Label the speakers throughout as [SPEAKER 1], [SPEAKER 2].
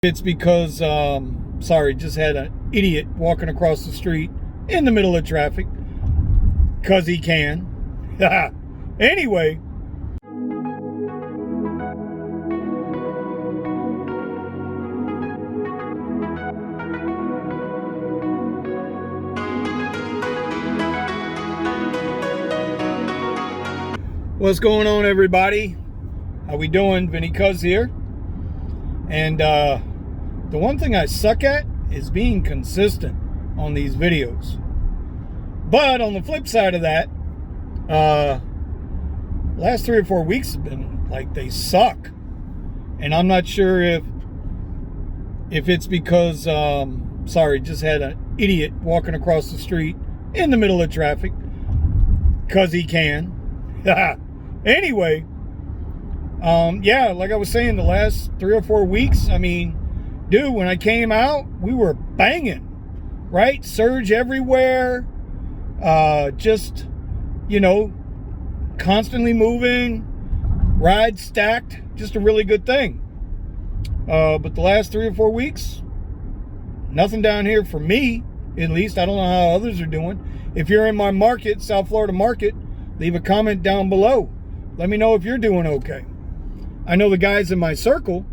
[SPEAKER 1] It's because, sorry, just had an idiot walking across the street in the middle of traffic because he can. Anyway, what's going on, everybody? How we doing? Vinny Cuz here. And the one thing I suck at is being consistent on these videos. But on the flip side of that, last 3 or 4 weeks have been like they suck. And I'm not sure if it's because, sorry, just had an idiot walking across the street in the middle of traffic because he can. Anyway, yeah, like I was saying, the last 3 or 4 weeks, I mean, dude, when I came out, we were banging, right? Surge everywhere, just, constantly moving, rides stacked, just a really good thing. But the last 3 or 4 weeks, nothing down here for me, at least. I don't know how others are doing. If you're in my market, South Florida market, leave a comment down below. Let me know if you're doing okay. I know the guys in my circle,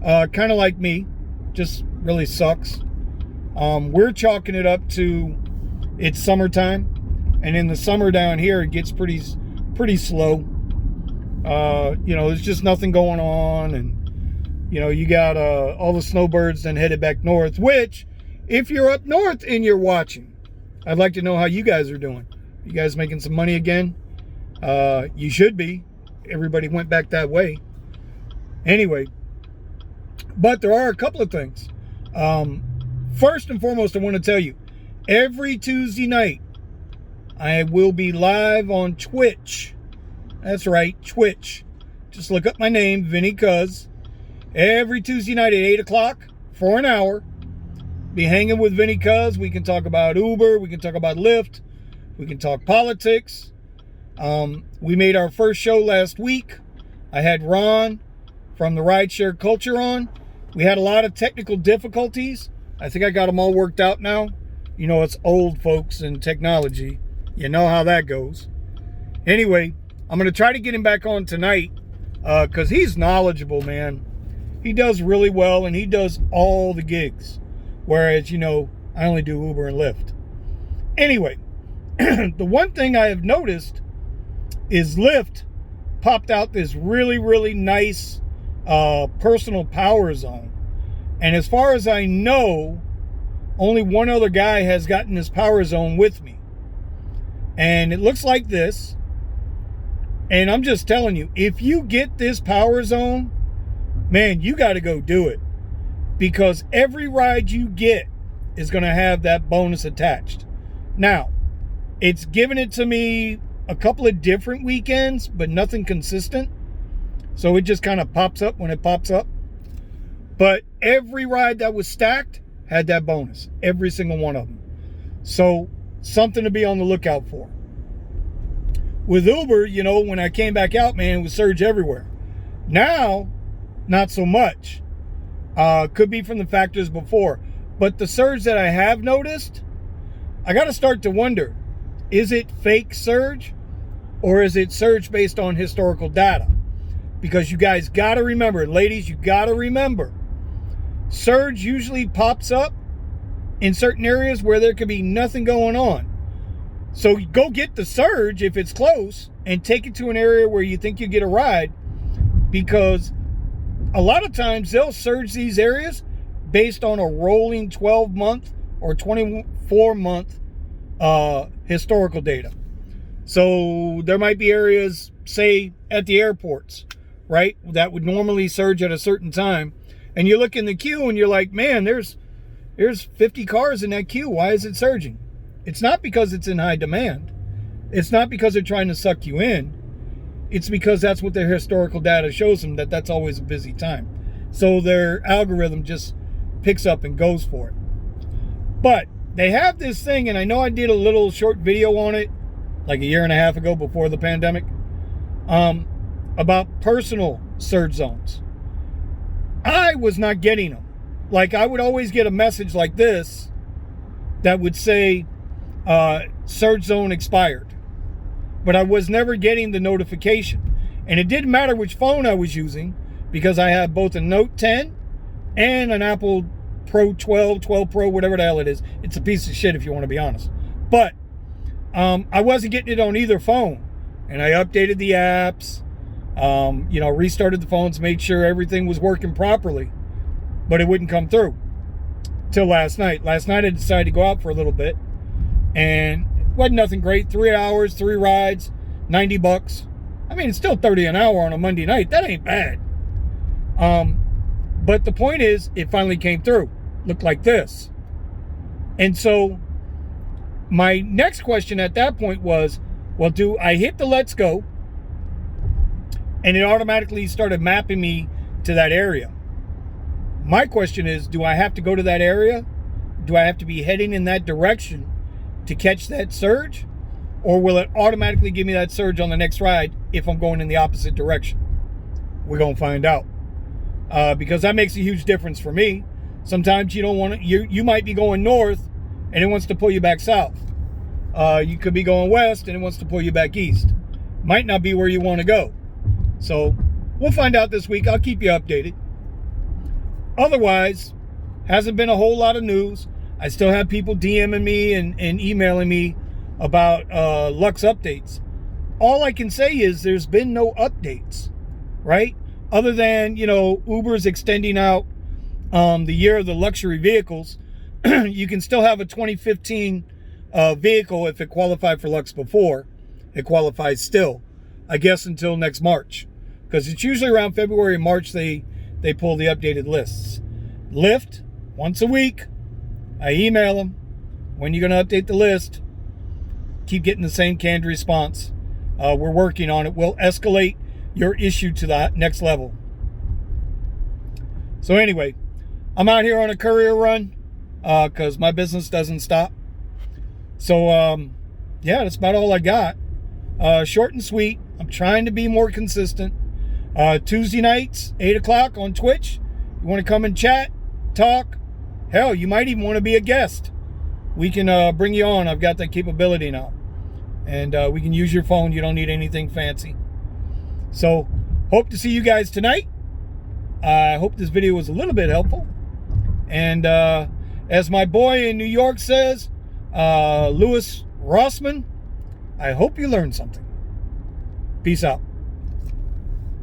[SPEAKER 1] kind of like me, just really sucks. We're chalking it up to it's summertime, and in the summer down here it gets pretty slow. There's just nothing going on, and you got all the snowbirds then headed back north. Which, if you're up north and you're watching, I'd like to know how you guys are doing. You guys making some money again? You should be. Everybody went back that way. Anyway, but there are a couple of things. First and foremost, I want to tell you, every Tuesday night, I will be live on Twitch. That's right, Twitch. Just look up my name, Vinny Cuz. Every Tuesday night at 8 o'clock for an hour. Be hanging with Vinny Cuz. We can talk about Uber. We can talk about Lyft. We can talk politics. We made our first show last week. I had Ron from the Rideshare culture on. We had a lot of technical difficulties. I think I got them all worked out now. It's old folks and technology. You know how that goes. Anyway, I'm going to try to get him back on tonight because he's knowledgeable, man. He does really well, and he does all the gigs. Whereas, I only do Uber and Lyft. Anyway, the one thing I have noticed is Lyft popped out this really, really nice personal power zone. And as far as I know, only one other guy has gotten this power zone with me. And it looks like this. And I'm just telling you, if you get this power zone, man, you got to go do it. Because every ride you get is going to have that bonus attached. Now, it's given it to me a couple of different weekends, but nothing consistent. So it just kind of pops up when it pops up. But every ride that was stacked had that bonus. Every single one of them. So something to be on the lookout for. With Uber, when I came back out, man, it was surge everywhere. Now, not so much. Could be from the factors before. But the surge that I have noticed, I got to start to wonder, is it fake surge? Or is it surge based on historical data? Because you guys got to remember, ladies, you got to remember, surge usually pops up in certain areas where there could be nothing going on. So go get the surge if it's close and take it to an area where you think you get a ride, because a lot of times they'll surge these areas based on a rolling 12-month or 24-month historical data. So there might be areas, say, at the airports, right, that would normally surge at a certain time. And you look in the queue and you're like, man, there's 50 cars in that queue. Why is it surging? It's not because it's in high demand. It's not because they're trying to suck you in. It's because that's what their historical data shows them, that's always a busy time. So their algorithm just picks up and goes for it. But they have this thing, and I know I did a little short video on it like a year and a half ago before the pandemic, about personal surge zones. I was not getting them. like I would always get a message like this that would say surge zone expired, but I was never getting the notification. And it didn't matter which phone I was using, because I have both a Note 10 and an Apple Pro 12 Pro, whatever the hell it is. It's a piece of shit if you want to be honest. But I wasn't getting it on either phone. And I updated the apps, restarted the phones, made sure everything was working properly. But it wouldn't come through till last night. Last night I decided to go out for a little bit. And it wasn't nothing great. 3 hours, 3 rides, $90. I mean, it's still $30 an hour on a Monday night. That ain't bad. But the point is, it finally came through. Looked like this. And so my next question at that point was, well, do I hit the let's go? And it automatically started mapping me to that area. My question is, do I have to go to that area? Do I have to be heading in that direction to catch that surge? Or will it automatically give me that surge on the next ride if I'm going in the opposite direction? We're going to find out. Because that makes a huge difference for me. Sometimes you don't want to, you might be going north and it wants to pull you back south. You could be going west and it wants to pull you back east. Might not be where you want to go. So we'll find out this week. I'll keep you updated. Otherwise, hasn't been a whole lot of news. I still have people DMing me and emailing me about Lux updates. All I can say is there's been no updates, right? Other than, Uber's extending out the year of the luxury vehicles. You can still have a 2015 vehicle if it qualified for Lux before. It qualifies still, I guess, until next March. Because it's usually around February and March they pull the updated lists. Lyft, once a week, I email them. When you going to update the list? Keep getting the same canned response. We're working on it. We'll escalate your issue to the next level. So anyway, I'm out here on a courier run because my business doesn't stop. So yeah, that's about all I got. Short and sweet. I'm trying to be more consistent. Tuesday nights, 8 o'clock on Twitch. You want to come and chat, talk? Hell, you might even want to be a guest. We can bring you on. I've got that capability now. And we can use your phone. You don't need anything fancy. So, hope to see you guys tonight. I hope this video was a little bit helpful. And as my boy in New York says, Louis Rossman, I hope you learned something. Peace out.